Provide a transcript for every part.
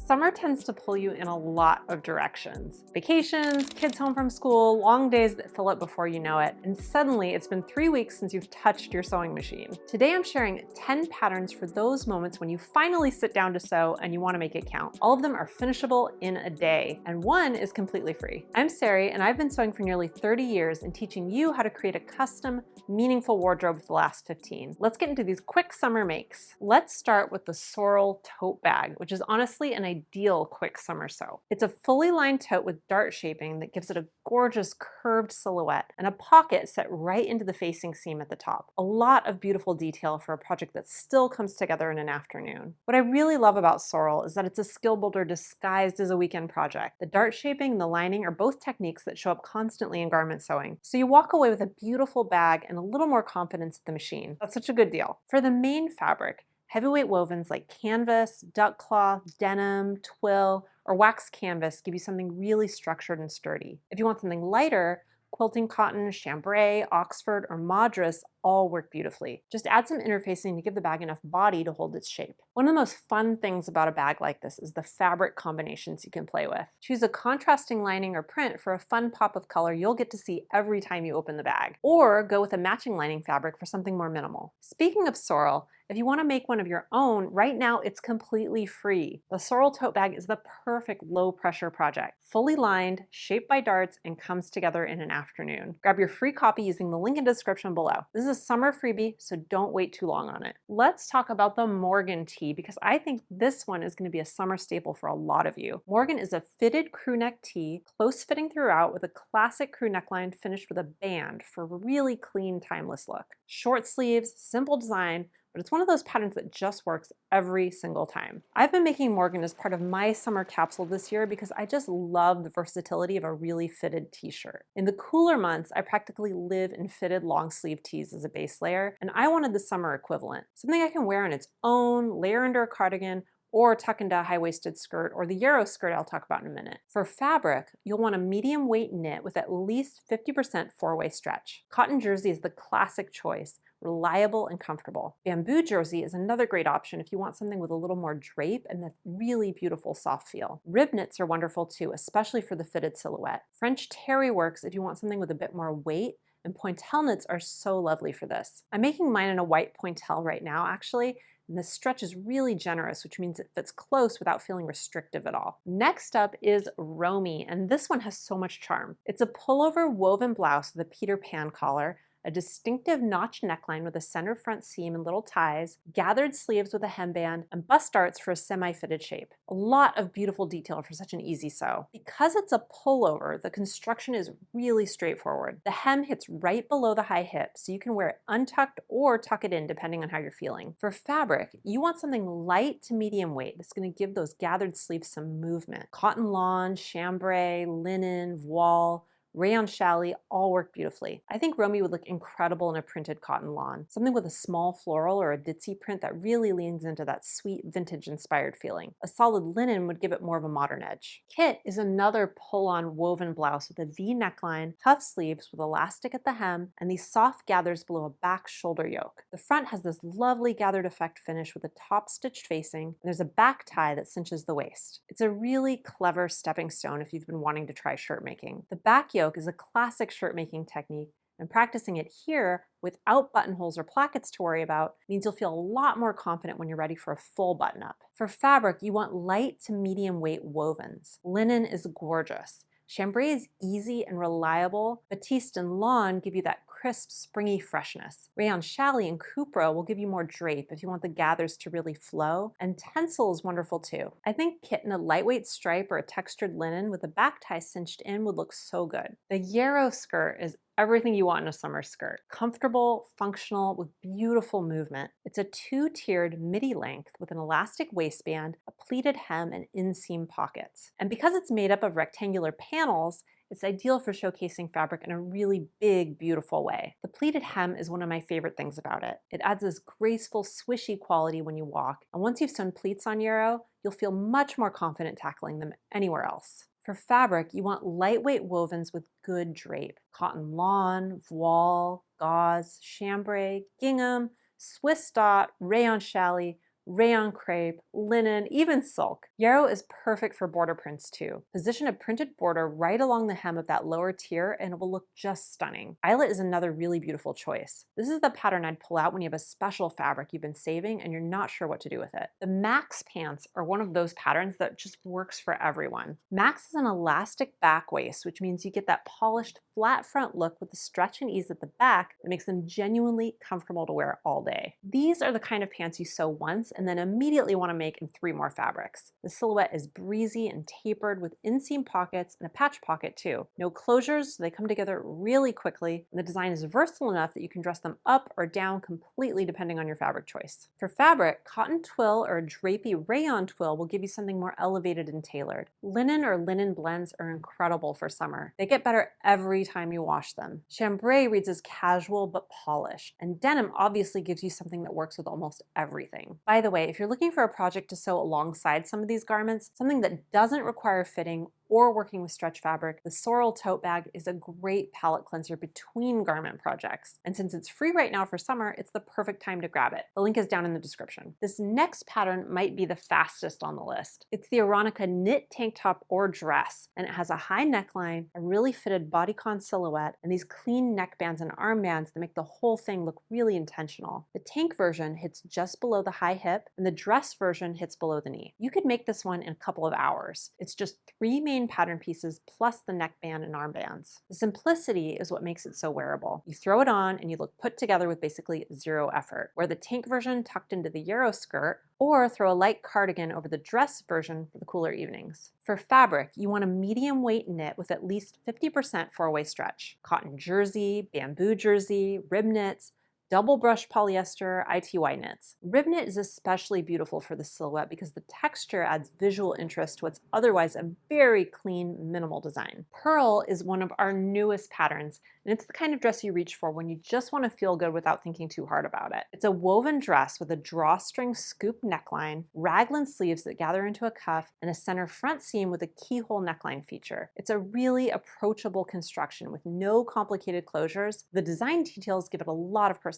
Summer tends to pull you in a lot of directions. Vacations, kids home from school, long days that fill up before you know it, and suddenly it's been 3 weeks since you've touched your sewing machine. Today I'm sharing 10 patterns for those moments when you finally sit down to sew and you want to make it count. All of them are finishable in a day, and one is completely free. I'm Sarai, and I've been sewing for nearly 30 years and teaching you how to create a custom, meaningful wardrobe for the last 15. Let's get into these quick summer makes. Let's start with the Sorrel tote bag, which is honestly an ideal quick summer sew. It's a fully lined tote with dart shaping that gives it a gorgeous curved silhouette and a pocket set right into the facing seam at the top. A lot of beautiful detail for a project that still comes together in an afternoon. What I really love about Sorrel is that it's a skill builder disguised as a weekend project. The dart shaping and the lining are both techniques that show up constantly in garment sewing, so you walk away with a beautiful bag and a little more confidence at the machine. That's such a good deal. For the main fabric, heavyweight wovens like canvas, duck cloth, denim, twill, or wax canvas give you something really structured and sturdy. If you want something lighter, quilting cotton, chambray, Oxford, or Madras all work beautifully. Just add some interfacing to give the bag enough body to hold its shape. One of the most fun things about a bag like this is the fabric combinations you can play with. Choose a contrasting lining or print for a fun pop of color you'll get to see every time you open the bag. Or go with a matching lining fabric for something more minimal. Speaking of Sorrel, if you want to make one of your own, right now it's completely free. The Sorrel tote bag is the perfect low-pressure project. Fully lined, shaped by darts, and comes together in an afternoon. Grab your free copy using the link in the description below. This is a summer freebie, so don't wait too long on it. Let's talk about the Morgan tee, because I think this one is going to be a summer staple for a lot of you. Morgan is a fitted crew neck tee, close fitting throughout with a classic crew neckline finished with a band for a really clean, timeless look. Short sleeves, simple design, but it's one of those patterns that just works every single time. I've been making Morgan as part of my summer capsule this year because I just love the versatility of a really fitted t-shirt. In the cooler months, I practically live in fitted long sleeve tees as a base layer, and I wanted the summer equivalent. Something I can wear on its own, layer under a cardigan, or tuck into a high-waisted skirt, or the Yarrow skirt I'll talk about in a minute. For fabric, you'll want a medium weight knit with at least 50% four-way stretch. Cotton jersey is the classic choice, reliable and comfortable. Bamboo jersey is another great option if you want something with a little more drape and a really beautiful soft feel. Rib knits are wonderful too, especially for the fitted silhouette. French terry works if you want something with a bit more weight, and pointelle knits are so lovely for this. I'm making mine in a white pointelle right now, actually, and the stretch is really generous, which means it fits close without feeling restrictive at all. Next up is Romie, and this one has so much charm. It's a pullover woven blouse with a Peter Pan collar, a distinctive notch neckline with a center front seam and little ties, gathered sleeves with a hemband, and bust darts for a semi-fitted shape. A lot of beautiful detail for such an easy sew. Because it's a pullover, the construction is really straightforward. The hem hits right below the high hip, so you can wear it untucked or tuck it in depending on how you're feeling. For fabric, you want something light to medium weight that's going to give those gathered sleeves some movement. Cotton lawn, chambray, linen, voile, rayon challis all work beautifully. I think Romie would look incredible in a printed cotton lawn, something with a small floral or a ditzy print that really leans into that sweet vintage-inspired feeling. A solid linen would give it more of a modern edge. Kit is another pull-on woven blouse with a V neckline, puff sleeves with elastic at the hem, and these soft gathers below a back shoulder yoke. The front has this lovely gathered effect finish with a top stitched facing, and there's a back tie that cinches the waist. It's a really clever stepping stone if you've been wanting to try shirt making. The back yoke is a classic shirt making technique, and practicing it here without buttonholes or plackets to worry about means you'll feel a lot more confident when you're ready for a full button up. For fabric, you want light to medium weight wovens. Linen is gorgeous. Chambray is easy and reliable. Batiste and lawn give you that crisp, springy freshness. Rayon challis and cupra will give you more drape if you want the gathers to really flow, and tencel is wonderful too. I think kit in a lightweight stripe or a textured linen with a back tie cinched in would look so good. The Yarrow skirt is everything you want in a summer skirt. Comfortable, functional, with beautiful movement. It's a two-tiered midi length with an elastic waistband, a pleated hem, and inseam pockets. And because it's made up of rectangular panels, it's ideal for showcasing fabric in a really big, beautiful way. The pleated hem is one of my favorite things about it. It adds this graceful, swishy quality when you walk, and once you've sewn pleats on Yarrow, you'll feel much more confident tackling them anywhere else. For fabric, you want lightweight wovens with good drape. Cotton lawn, voile, gauze, chambray, gingham, Swiss dot, rayon challis, rayon crepe, linen, even silk. Yarrow is perfect for border prints too. Position a printed border right along the hem of that lower tier and it will look just stunning. Eyelet is another really beautiful choice. This is the pattern I'd pull out when you have a special fabric you've been saving and you're not sure what to do with it. The Max pants are one of those patterns that just works for everyone. Max is an elastic back waist, which means you get that polished flat front look with the stretch and ease at the back that makes them genuinely comfortable to wear all day. These are the kind of pants you sew once and then immediately want to make in 3 more fabrics. The silhouette is breezy and tapered with inseam pockets and a patch pocket too. No closures, so they come together really quickly, and the design is versatile enough that you can dress them up or down completely depending on your fabric choice. For fabric, cotton twill or a drapey rayon twill will give you something more elevated and tailored. Linen or linen blends are incredible for summer. They get better every time you wash them. Chambray reads as casual but polished, and denim obviously gives you something that works with almost everything. By the way, if you're looking for a project to sew alongside some of these garments, something that doesn't require fitting or working with stretch fabric, the Sorrel tote bag is a great palette cleanser between garment projects. And since it's free right now for summer, it's the perfect time to grab it. The link is down in the description. This next pattern might be the fastest on the list. It's the Aaronica knit tank top or dress, and it has a high neckline, a really fitted bodycon silhouette, and these clean neckbands and armbands that make the whole thing look really intentional. The tank version hits just below the high hip, and the dress version hits below the knee. You could make this one in a couple of hours. It's just 3 main pattern pieces plus the neckband and armbands. The simplicity is what makes it so wearable. You throw it on and you look put together with basically 0 effort. Wear the tank version tucked into the Yarrow skirt, or throw a light cardigan over the dress version for the cooler evenings. For fabric, you want a medium weight knit with at least 50% 4-way stretch. Cotton jersey, bamboo jersey, rib knits, double brush polyester, ITY knits. Rib knit is especially beautiful for the silhouette because the texture adds visual interest to what's otherwise a very clean, minimal design. Pearl is one of our newest patterns, and it's the kind of dress you reach for when you just want to feel good without thinking too hard about it. It's a woven dress with a drawstring scoop neckline, raglan sleeves that gather into a cuff, and a center front seam with a keyhole neckline feature. It's a really approachable construction with no complicated closures. The design details give it a lot of personality.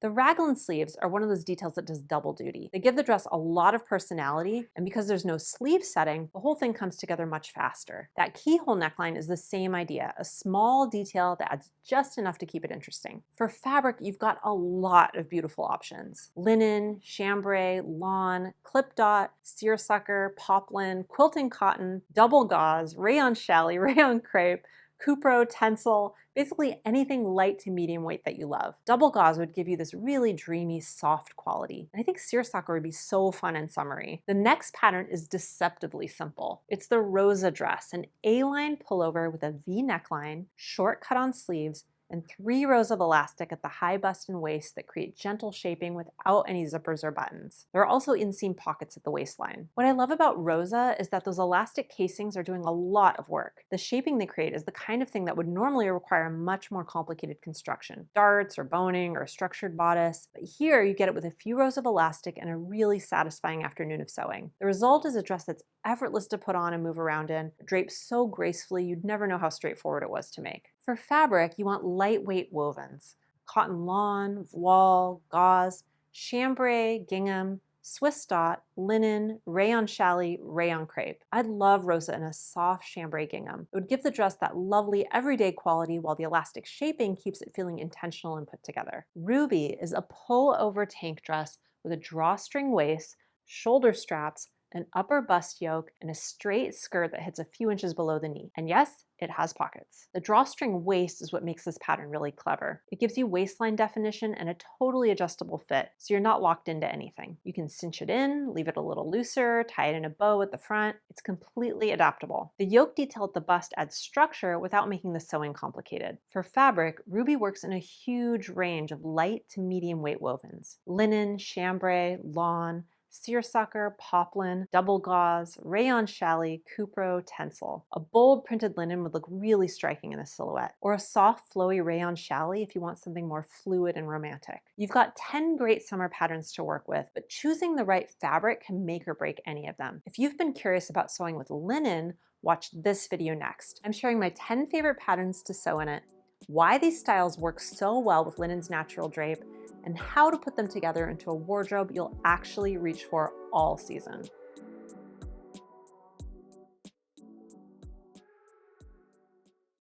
The raglan sleeves are one of those details that does double duty. They give the dress a lot of personality, and because there's no sleeve setting, the whole thing comes together much faster. That keyhole neckline is the same idea, a small detail that adds just enough to keep it interesting. For fabric, you've got a lot of beautiful options. Linen, chambray, lawn, clip dot, seersucker, poplin, quilting cotton, double gauze, rayon challis, rayon crepe, cupro, tencel, basically anything light to medium weight that you love. Double gauze would give you this really dreamy, soft quality. And I think seersucker would be so fun and summery. The next pattern is deceptively simple. It's the Rosa dress, an A-line pullover with a V neckline, short cut-on sleeves, and 3 rows of elastic at the high bust and waist that create gentle shaping without any zippers or buttons. There are also inseam pockets at the waistline. What I love about Rosa is that those elastic casings are doing a lot of work. The shaping they create is the kind of thing that would normally require a much more complicated construction, darts or boning or a structured bodice, but here you get it with a few rows of elastic and a really satisfying afternoon of sewing. The result is a dress that's effortless to put on and move around in, drapes so gracefully you'd never know how straightforward it was to make. For fabric, you want lightweight wovens. Cotton lawn, voile, gauze, chambray, gingham, Swiss dot, linen, rayon challis, rayon crepe. I'd love Rosa in a soft chambray gingham. It would give the dress that lovely everyday quality while the elastic shaping keeps it feeling intentional and put together. Ruby is a pull-over tank dress with a drawstring waist, shoulder straps, an upper bust yoke, and a straight skirt that hits a few inches below the knee. And yes, it has pockets. The drawstring waist is what makes this pattern really clever. It gives you waistline definition and a totally adjustable fit, so you're not locked into anything. You can cinch it in, leave it a little looser, tie it in a bow at the front. It's completely adaptable. The yoke detail at the bust adds structure without making the sewing complicated. For fabric, Ruby works in a huge range of light to medium weight wovens. Linen, chambray, lawn, seersucker, poplin, double gauze, rayon challis, cupro, tencel. A bold printed linen would look really striking in a silhouette, or a soft flowy rayon challis if you want something more fluid and romantic. You've got 10 great summer patterns to work with, but choosing the right fabric can make or break any of them. If you've been curious about sewing with linen, watch this video next. I'm sharing my 10 favorite patterns to sew in it, why these styles work so well with linen's natural drape, and how to put them together into a wardrobe you'll actually reach for all season.